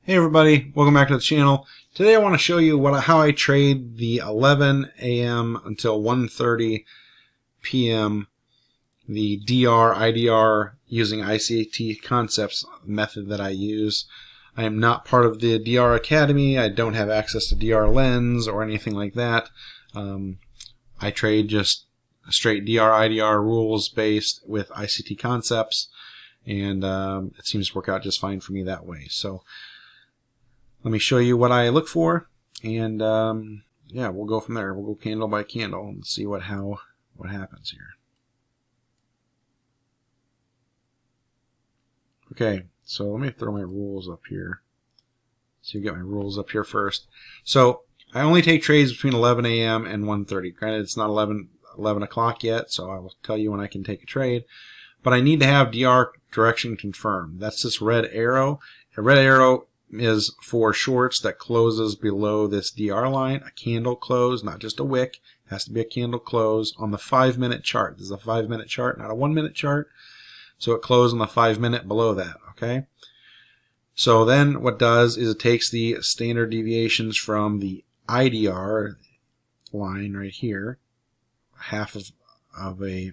Hey everybody, welcome back to the channel. Today I want to show you how I trade the 11 a.m. until 1:30 p.m. the DR, IDR using ICT Concepts method that I use. I am not part of the DR Academy. I don't have access to DR Lens or anything like that. I trade just straight DR, IDR rules based with ICT Concepts, and it seems to work out just fine for me that way. So let me show you what I look for, and yeah, we'll go from there. We'll go candle by candle and see what happens here. Okay, so let me throw my rules up here. So you get my rules up here first. So I only take trades between 11 a.m. and 1:30. Granted, it's not 11 o'clock yet, so I will tell you when I can take a trade. But I need to have DR direction confirmed. That's this red arrow. A red arrow is for shorts that closes below this DR line, a candle close, not just a wick. It has to be a candle close on the 5-minute chart. This is a 5-minute chart, not a 1-minute chart. So it closed on the 5-minute below that, okay? So then what it does is it takes the standard deviations from the IDR line right here, half of a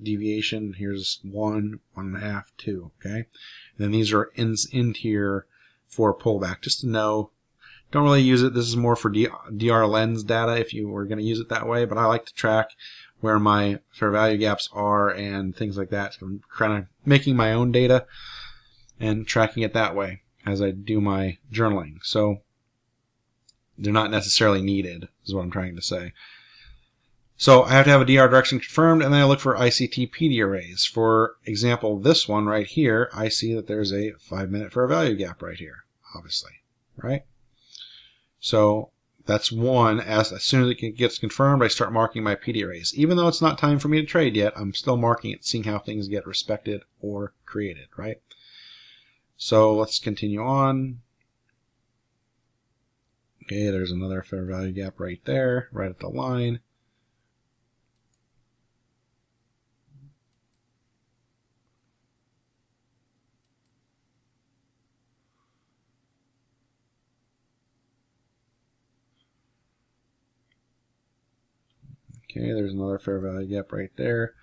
deviation. Here's 1, 1.5, 2, okay? And then these are in here for pullback, just to know. Don't really use it. This is more for DR Lens data if you were going to use it that way, but I like to track where my fair value gaps are and things like that. So I'm kind of making my own data and tracking it that way as I do my journaling. So they're not necessarily needed, is what I'm trying to say. So I have to have a DR direction confirmed, and then I look for ICT PD arrays. For example, this one right here, I see that there's a 5-minute fair value gap right here, obviously, right? So that's one. As soon as it gets confirmed, I start marking my PD arrays. Even though it's not time for me to trade yet, I'm still marking it, seeing how things get respected or created, right? So let's continue on. Okay, there's another fair value gap right there, right at the line. Okay, there's another fair value gap right there.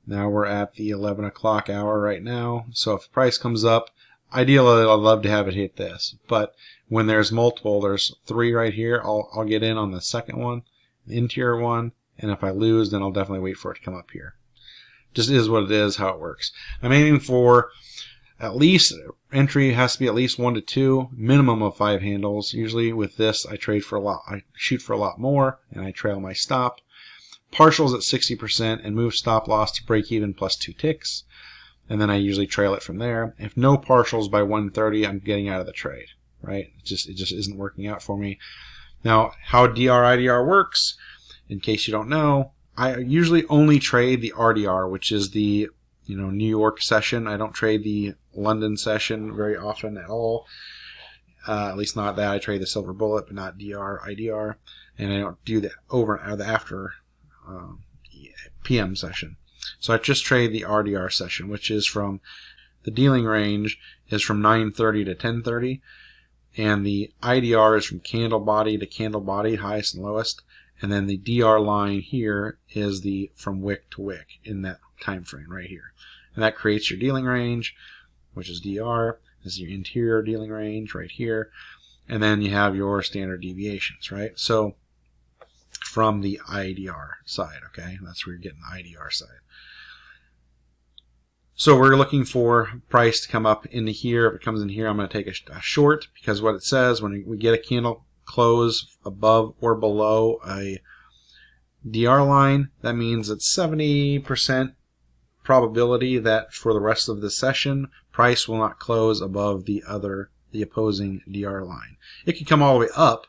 Now we're at the 11 o'clock hour right now. So if the price comes up, ideally I'd love to have it hit this. But when there's multiple, there's 3 right here, I'll get in on the second one, the interior one, and if I lose, then I'll definitely wait for it to come up here. Just is what it is, how it works. I'm aiming for at least, entry has to be at least 1 to 2, minimum of 5 handles. Usually with this, I trade for a lot. I shoot for a lot more, and I trail my stop. Partials at 60% and move stop loss to break even plus 2 ticks, and then I usually trail it from there. If no partials by 1:30, I'm getting out of the trade, right? It just isn't working out for me. Now, how DR IDR works, in case you don't know, I usually only trade the RDR, which is the New York session. I don't trade the London session very often at all. At least not that. I trade the silver bullet, but not DR IDR, and I don't do the over or the after PM session. So I just trade the RDR session, which is from the dealing range is from 9:30 to 10:30, and the IDR is from candle body to candle body, highest and lowest, and then the DR line here is the from wick to wick in that time frame right here, and that creates your dealing range, which is DR. This is your interior dealing range right here, and then you have your standard deviations, right? So from the IDR side, okay? That's where you're getting the IDR side. So we're looking for price to come up into here. If it comes in here, I'm going to take a short, because what it says when we get a candle close above or below a DR line, that means it's 70% probability that for the rest of the session, price will not close above the opposing DR line. It could come all the way up,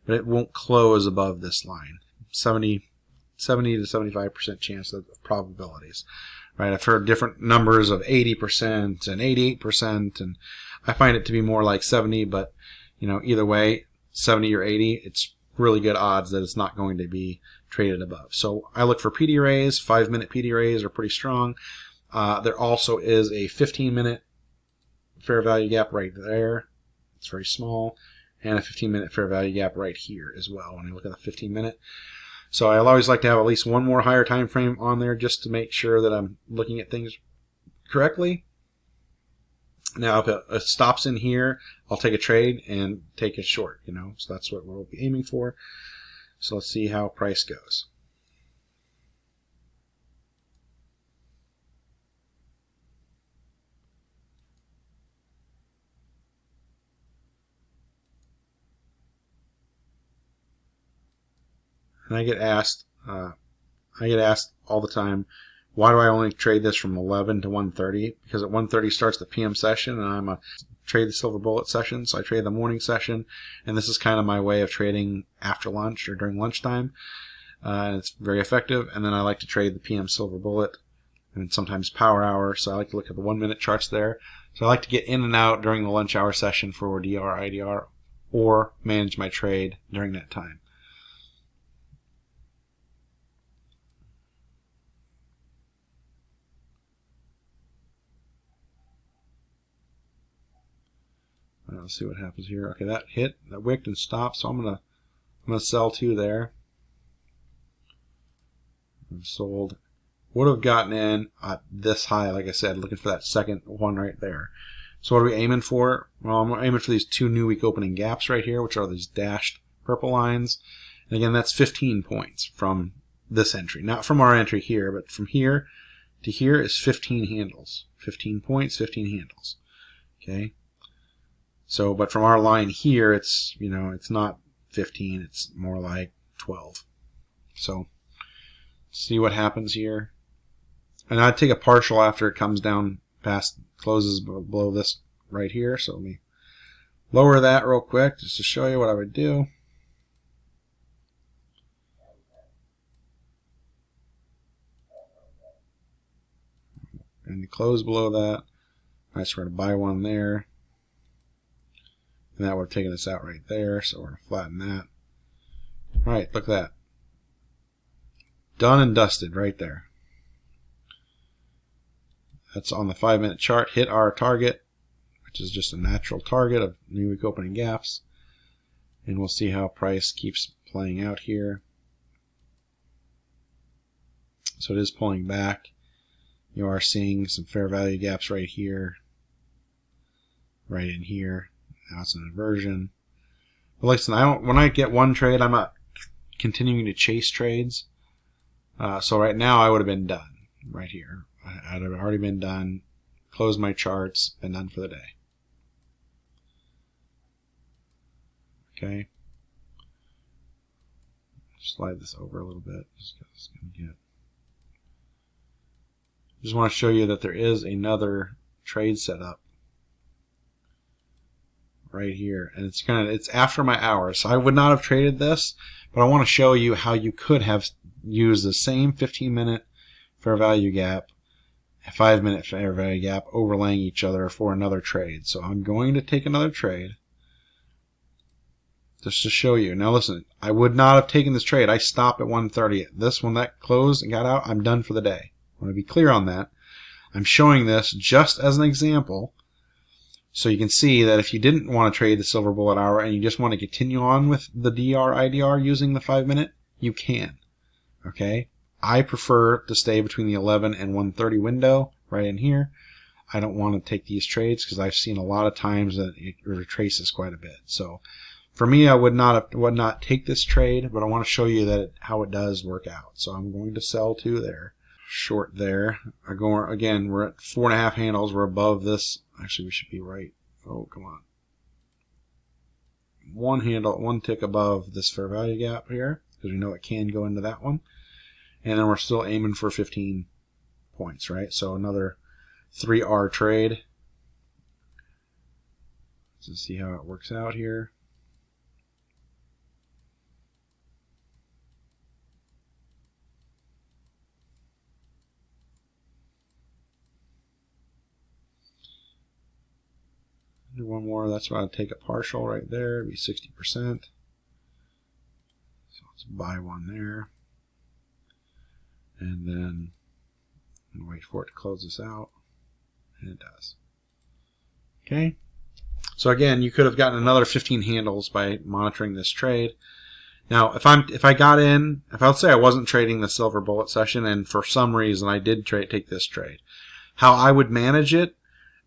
but it won't close above this line. 70 to 75% chance of probabilities, right? I've heard different numbers of 80% and 88%, and I find it to be more like 70, but either way, 70 or 80, it's really good odds that it's not going to be traded above. So I look for PD arrays. 5-minute PD arrays are pretty strong. There also is a 15-minute fair value gap right there. It's very small, and a 15-minute fair value gap right here as well when I look at the 15-minute. So I always like to have at least one more higher time frame on there just to make sure that I'm looking at things correctly. Now, if it stops in here, I'll take a trade and take it short, so that's what we'll be aiming for. So let's see how price goes. And I get asked all the time, why do I only trade this from 11 to 1:30? Because at 1:30 starts the PM session, and I'm a trade the silver bullet session, so I trade the morning session, and this is kind of my way of trading after lunch or during lunchtime, and it's very effective. And then I like to trade the PM silver bullet and sometimes power hour, so I like to look at the 1-minute charts there. So I like to get in and out during the lunch hour session for DR, IDR, or manage my trade during that time. Let's see what happens here. Okay, that hit, that wicked and stopped, so I'm gonna sell 2 there. I've sold. Would have gotten in at this high, like I said, looking for that second one right there. So what are we aiming for? Well, I'm aiming for these 2 new week opening gaps right here, which are these dashed purple lines. And again, that's 15 points from this entry, not from our entry here, but from here to here is 15 handles. 15 points, 15 handles. Okay. So, but from our line here, it's, it's not 15, it's more like 12. So, see what happens here. And I'd take a partial after it comes down past, closes below this right here. So let me lower that real quick just to show you what I would do. And you close below that. I just want to buy one there. And that would have taken us out right there, so we're going to flatten that. All right, look at that. Done and dusted right there. That's on the 5-minute chart. Hit our target, which is just a natural target of new week opening gaps. And we'll see how price keeps playing out here. So it is pulling back. You are seeing some fair value gaps right here, right in here. Now it's an inversion. But listen, when I get one trade, I'm not continuing to chase trades. So right now I would have been done right here. I'd have already been done, closed my charts, been done for the day. Okay. Slide this over a little bit. Just want to show you that there is another trade setup right here, and it's after my hours. So I would not have traded this, but I want to show you how you could have used the same 15-minute fair value gap, a 5-minute fair value gap, overlaying each other for another trade. So I'm going to take another trade just to show you. Now listen, I would not have taken this trade. I stopped at 1:30. This one that closed and got out, I'm done for the day. I want to be clear on that. I'm showing this just as an example, so you can see that if you didn't want to trade the silver bullet hour and you just want to continue on with the DR, IDR using the 5-minute, you can. Okay? I prefer to stay between the 11 and 1:30 window right in here. I don't want to take these trades because I've seen a lot of times that it retraces quite a bit. So for me, I would not take this trade, but I want to show you how it does work out. So I'm going to sell 2 there. Short there. Again, we're at 4.5 handles. We're above this. Actually, we should be right. Oh, come on. 1 handle, 1 tick above this fair value gap here, because we know it can go into that one. And then we're still aiming for 15 points, right? So another 3R trade. Let's see how it works out here. Do one more. That's why I'd take a partial right there. It'd be 60%. So let's buy one there. And then wait for it to close this out. And it does. Okay. So again, you could have gotten another 15 handles by monitoring this trade. Now, if let's say I wasn't trading the silver bullet session, and for some reason I did take this trade, how I would manage it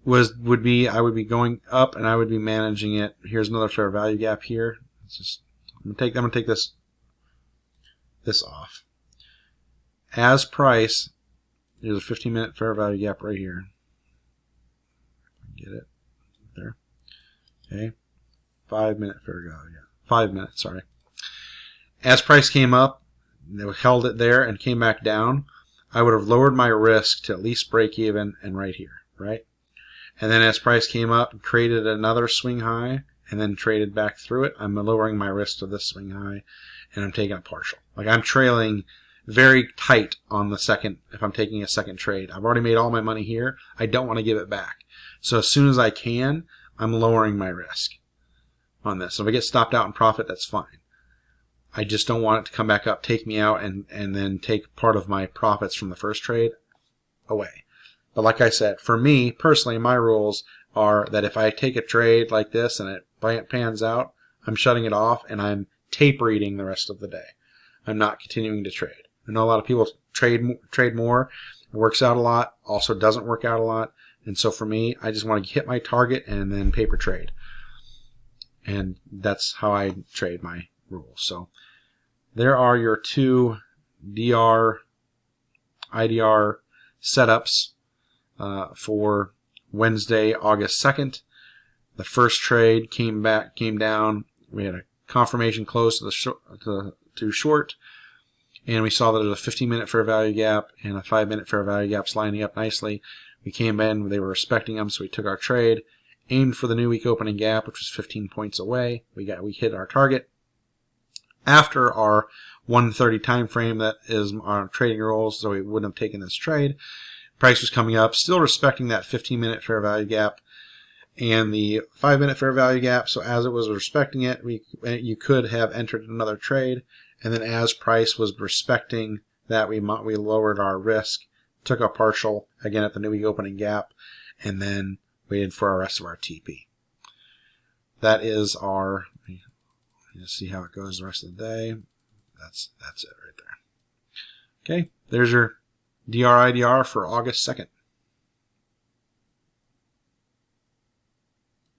would be I would be going up and I would be managing it. Here's another fair value gap here. I'm gonna take this off. As price, there's a 15-minute fair value gap right here. Get it there. Okay, 5-minute fair value gap. 5 minutes, sorry. As price came up, they held it there and came back down. I would have lowered my risk to at least break even and right here, right? And then as price came up and created another swing high and then traded back through it, I'm lowering my risk to this swing high and I'm taking a partial. Like I'm trailing very tight on the second, if I'm taking a second trade. I've already made all my money here. I don't want to give it back. So as soon as I can, I'm lowering my risk on this. So if I get stopped out in profit, that's fine. I just don't want it to come back up, take me out, and then take part of my profits from the first trade away. But like I said, for me, personally, my rules are that if I take a trade like this and it pans out, I'm shutting it off and I'm tape reading the rest of the day. I'm not continuing to trade. I know a lot of people trade more. It works out a lot. Also doesn't work out a lot. And so for me, I just want to hit my target and then paper trade. And that's how I trade my rules. So there are your two IDR setups for Wednesday, August 2nd. The first trade came down. We had a confirmation close to short, and we saw that there was a 15-minute fair value gap and a 5-minute fair value gaps lining up nicely. We came in, they were respecting them, so we took our trade, aimed for the new week opening gap, which was 15 points away. We hit our target. After our 1:30 time frame, that is our trading rules, so we wouldn't have taken this trade. Price was coming up, still respecting that 15-minute fair value gap and the 5-minute fair value gap. So as it was respecting it, you could have entered another trade. And then as price was respecting that, we lowered our risk, took a partial again at the new week opening gap, and then waited for our rest of our TP. That is our. Let's see how it goes the rest of the day. That's it right there. Okay, there's your DR IDR for August 2nd.